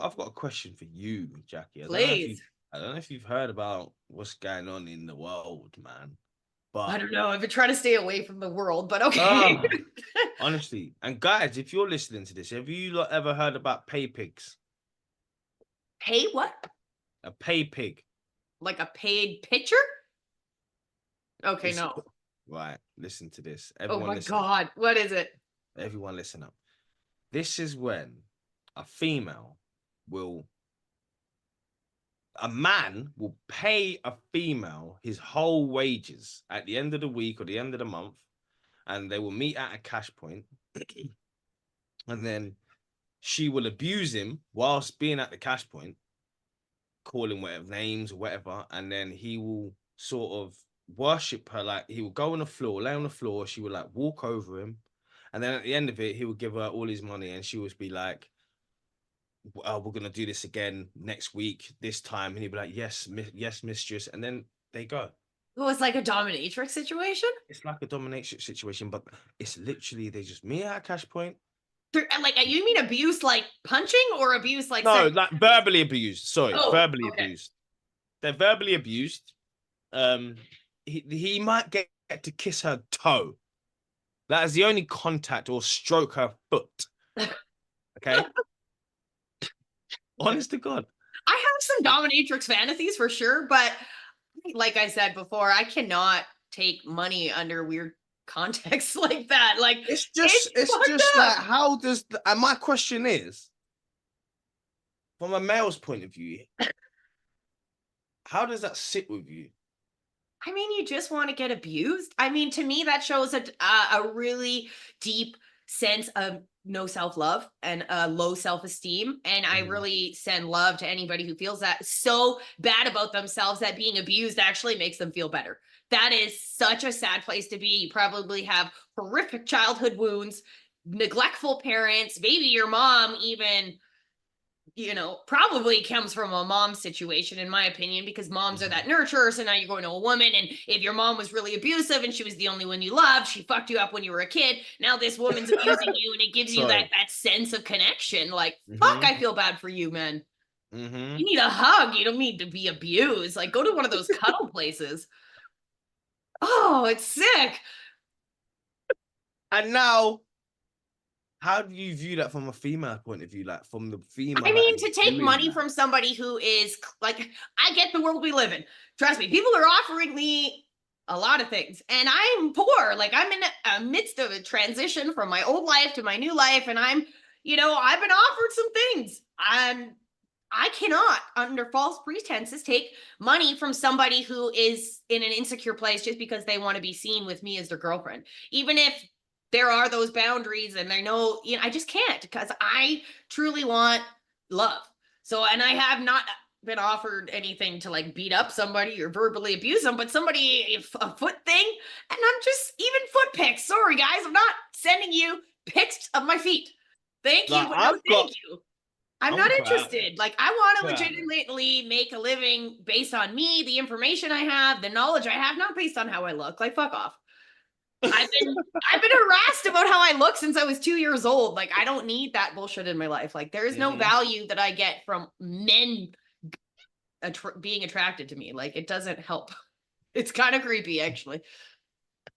I've got a question for you, Jackie. Please. I don't know if you've heard about what's going on in the world, man. I But don't know. I've been trying to stay away from the world, but okay. uh honestly, and guys, if you're listening to this, have you lot ever heard about pay pigs? Pay what? A pay pig. Like a paid pitcher? Okay, It's no. right. Listen to this. Oh Everyone my listen up. God. What is it? Everyone listen up. This is when a female will a man will pay a female his whole wages at the end of the week or the end of the month, and they will meet at a cash point, and then she will abuse him whilst being at the cash point, call him whatever names or whatever, and then he will sort of worship her. Like he will go on the floor, lay on the floor, she will like walk over him, and then at the end of it, he will give her all his money, and she would be like, we're gonna do this again next week, this time, and he'd be like, yes, yes, mistress, and then they go. Oh, it's like a dominatrix situation? It's like a domination situation, but it's literally they just meet at a cash point. Like, you mean abuse like punching or abuse like No, sex? like verbally abused. Sorry, Oh, verbally okay. abused. They're verbally abused. Um, he might get to kiss her toe. That is the only contact, or stroke her foot. Okay, Okay. honest to God. I have some dominatrix fantasies for sure, but like I said before, I cannot take money under weird contexts like that. Like, it's It's fucked just up. like, how does and my question is, from a male's point of view, how does that sit with you? I mean, you just want to get abused. I mean, to me, that shows a really deep sense of no self love and low self esteem. And I Mhm. really send love to anybody who feels that so bad about themselves that being abused actually makes them feel better. That is such a sad place to be. You probably have horrific childhood wounds, neglectful parents, maybe your mom even, probably comes from a mom situation, in my opinion, because moms are Mhm. that nurturer. So now you're going to a woman, and if your mom was really abusive and she was the only one you loved, she fucked you up when you were a kid. Now this woman's abusing you, and it gives you that Sorry. that sense of connection. Like, fuck, Mhm. I feel bad for you, man. You Mhm. need a hug. You don't need to be abused. Like, go to one of those cuddle places. Oh, it's sick. And now, how do you view that from a female point of view? Like from the I female that mean, is to take doing money that. from somebody who is like, I get the world we live in. Trust me, people are offering me a lot of things, and I'm poor. Like, I'm in a midst of a transition from my old life to my new life, and I've been offered some things. I cannot, under false pretenses, take money from somebody who is in an insecure place just because they want to be seen with me as their girlfriend. Even if there are those boundaries and they know, I just can't, because I truly want love. So, and I have not been offered anything to like beat up somebody or verbally abuse them, but somebody, a foot thing, and I'm just, even foot pics. Sorry, guys, I'm not sending you pics of my feet. Thank you, Like but no I've thank got, you. I'm I'm not gonna put it out there. interested. Like, I want to Put it out there. legitimately make a living based on me, the information I have, the knowledge I have, not based on how I look. Like, fuck off. I've been harassed about how I look since I was 2 years old. Like, I don't need that bullshit in my life. Like, there is no Mhm. value that I get from men being attracted to me. Like, it doesn't help. It's kind of creepy, actually.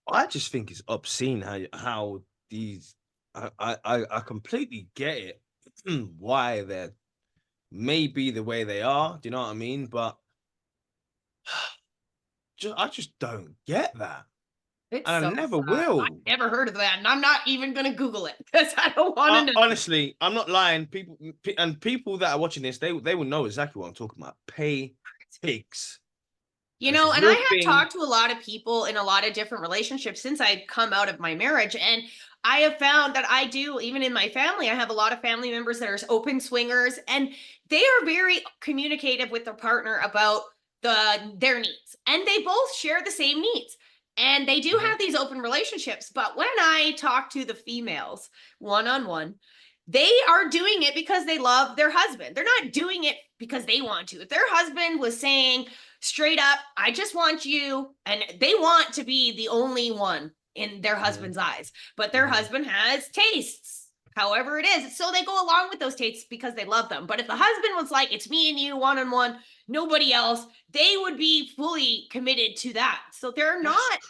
I just think it's obscene how these. I completely get it why they're maybe the way they are. Do you know what I mean? But I just don't get that, It's and so I never sad. I will. never heard of that, and I'm not even gonna Google it because I don't want to know. Honestly, I'm not lying. People that are watching this, they will know exactly what I'm talking about. Pay pigs, and it's a And I real have thing. talked to a lot of people in a lot of different relationships since I come out of my marriage. And I have found that I do, even in my family, I have a lot of family members that are open swingers, and they are very communicative with their partner about their needs. And they both share the same needs. And they do Mhm. have these open relationships. But when I talk to the females one on one, they are doing it because they love their husband. They're not doing it because they want to. If their husband was saying, straight up, I just want you, and they want to be the only one in their Mhm. husband's eyes, but their Mhm. husband has tastes. however it is. So they go along with those dates because they love them. But if the husband was like, it's me and you, one-on-one, nobody else, they would be fully committed to that. So they're That's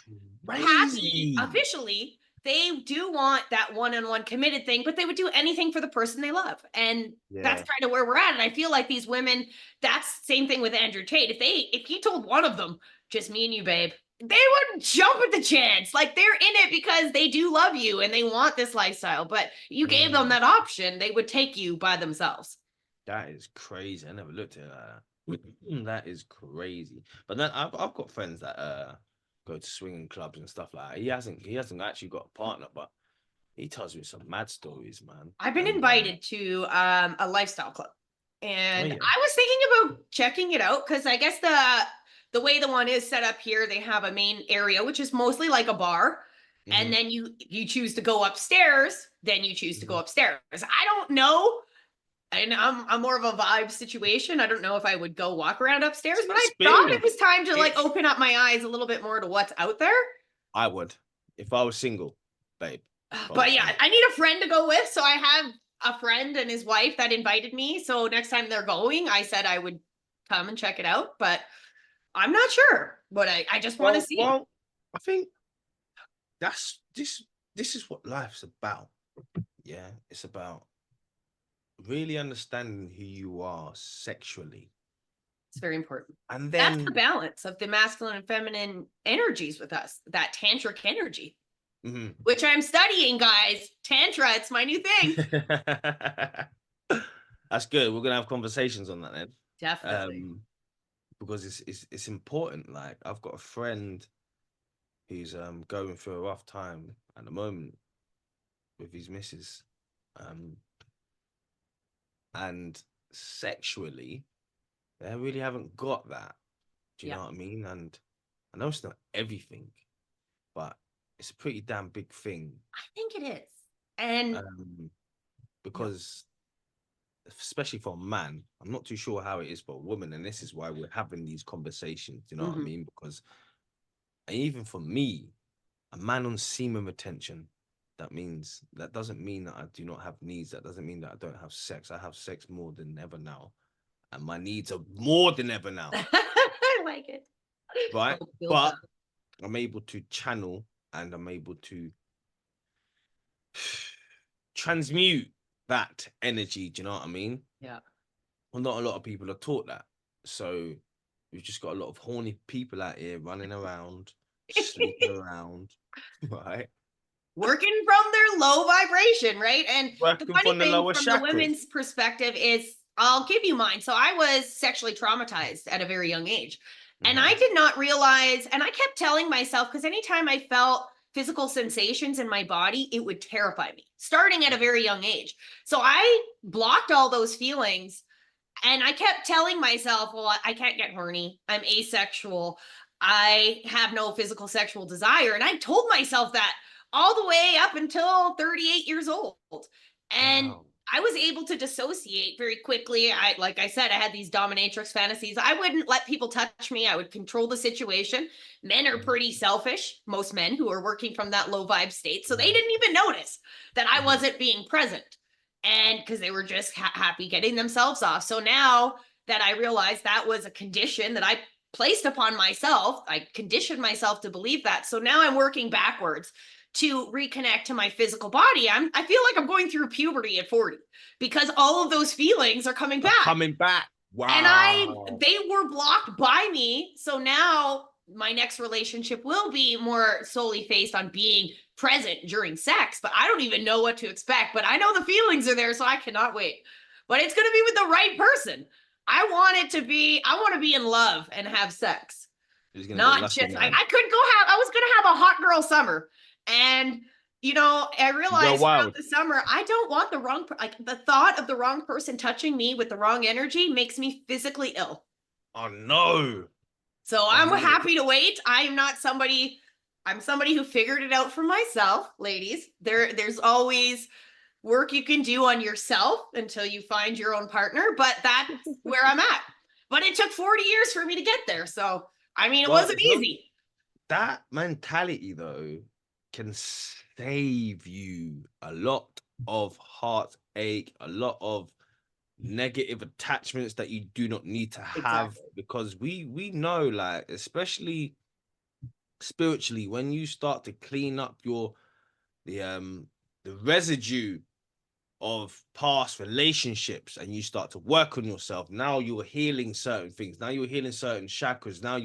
not happy crazy. officially. They do want that one-on-one committed thing, but they would do anything for the person they love. And that's Yeah. kind of where we're at. And I feel like these women, that's same thing with Andrew Tate. If he told one of them, just me and you, babe, they would jump at the chance. Like, they're in it because they do love you and they want this lifestyle. But you gave them that option, they would take you by themselves. That is crazy. I never looked at it like that. That is crazy. But then I've got friends that go to swinging clubs and stuff like that. He hasn't actually got a partner, but he tells me some mad stories, man. I've been And, invited to a lifestyle club, and yeah. I was thinking about checking it out because I guess the way the one is set up here, they have a main area which is mostly like a bar, and then you choose to go upstairs. Then you choose to go upstairs. I don't know. And I'm more of a vibe situation. I don't know if I would go walk around upstairs, but I thought it was time to like open up my eyes a little bit more to what's out there. I would, if I was single, babe. But yeah, I need a friend to go with. So I have a friend and his wife that invited me. So next time they're going, I said I would come and check it out. But I'm not sure. But I just want to see. Well, I think this is what life's about. Yeah, it's about really understanding who you are sexually. It's very important. And then that's the balance of the masculine and feminine energies with us, that tantric energy, which I'm studying, guys. Tantra, it's my new thing. That's good. We're gonna have conversations on that then. Definitely. Because it's important. Like, I've got a friend who's going through a rough time at the moment with his missus. And sexually, they really haven't got that. Do you know what I mean? And I know it's not everything, but it's a pretty damn big thing. I think it is. And because especially for a man, I'm not too sure how it is for a woman, and this is why we're having these conversations. Do you know what I mean? Because even for me, a man on semen retention, that doesn't mean that I do not have needs. That doesn't mean that I don't have sex. I have sex more than ever now, and my needs are more than ever now. I like it. Right? But I'm able to channel and I'm able to transmute that energy. Do you know what I mean? Yeah. Well, not a lot of people are taught that. So we've just got a lot of horny people out here running around, sleeping around, right? Working from their low vibration, right? And working the funny thing from chakras. the women's perspective is, I'll give you mine. So I was sexually traumatized at a very young age. And I did not realize, and I kept telling myself, because anytime I felt physical sensations in my body, it would terrify me, starting at a very young age. So I blocked all those feelings. And I kept telling myself, well, I can't get horny. I'm asexual. I have no physical sexual desire. And I told myself that all the way up until 38 years old. And I was able to dissociate very quickly. Like I said, I had these dominatrix fantasies. I wouldn't let people touch me. I would control the situation. Men are pretty selfish, most men who are working from that low vibe state. So they didn't even notice that I wasn't being present. And because they were just happy getting themselves off. So now that I realized that was a condition that I placed upon myself, I conditioned myself to believe that. So now I'm working backwards to reconnect to my physical body. I feel like I'm going through puberty at 40 because all of those feelings are coming back. Wow. And they were blocked by me. So now my next relationship will be more solely based on being present during sex, but I don't even know what to expect. But I know the feelings are there, so I cannot wait. But it's going to be with the right person. I want to be in love and have sex. Not just like I was going to have a hot girl summer. And, I realized throughout the summer, I don't want the thought of the wrong person touching me with the wrong energy makes me physically ill. Oh, no. So I'm happy to wait. I'm somebody who figured it out for myself, ladies. There's always work you can do on yourself until you find your own partner, but that's where I'm at. But it took 40 years for me to get there. So, it wasn't easy. That mentality, though, can save you a lot of heartache, a lot of negative attachments that you do not need to have, Exactly. because we know, like, especially spiritually, when you start to clean up the um the residue of past relationships and you start to work on yourself, now you're healing certain things, now you're healing certain chakras, now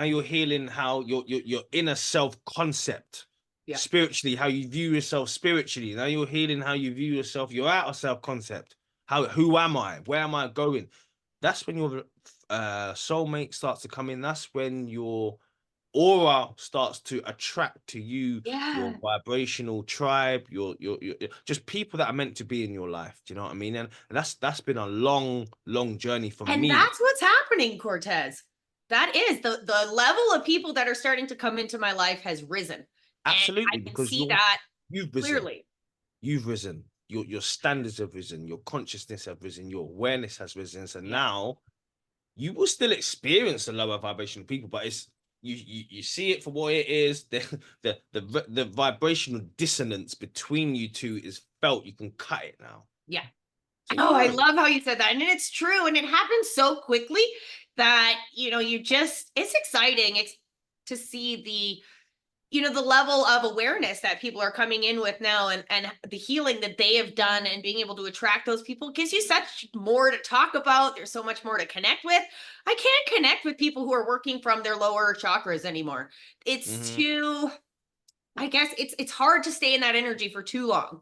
you're healing how your inner self concept Yeah. spiritually, how you view yourself spiritually. Now you're healing how you view yourself, your outer self concept. Who am I? Where am I going? That's when your soulmate starts to come in. That's when your aura starts to attract to you your Yeah. vibrational tribe, your just people that are meant to be in your life. Do you know what I mean? And that's been a long journey for And me. that's what's happening, Cortez. That is the level of people that are starting to come into my life has risen. And I Absolutely, can because see that you've risen. clearly. You've risen. Your standards have risen. Your consciousness have risen. Your awareness has risen. So Yeah. now you will still experience the lower vibrational people, but it's you see it for what it is. The vibrational dissonance between you two is felt. You can cut it now. Yeah. So Oh, I yeah. love how you said that. And it's true. And it happens so quickly that, it's exciting. It's to see the level of awareness that people are coming in with now, and the healing that they have done, and being able to attract those people gives you such more to talk about. There's so much more to connect with. I can't connect with people who are working from their lower chakras anymore. It's Mhm. too, I guess it's hard to stay in that energy for too long.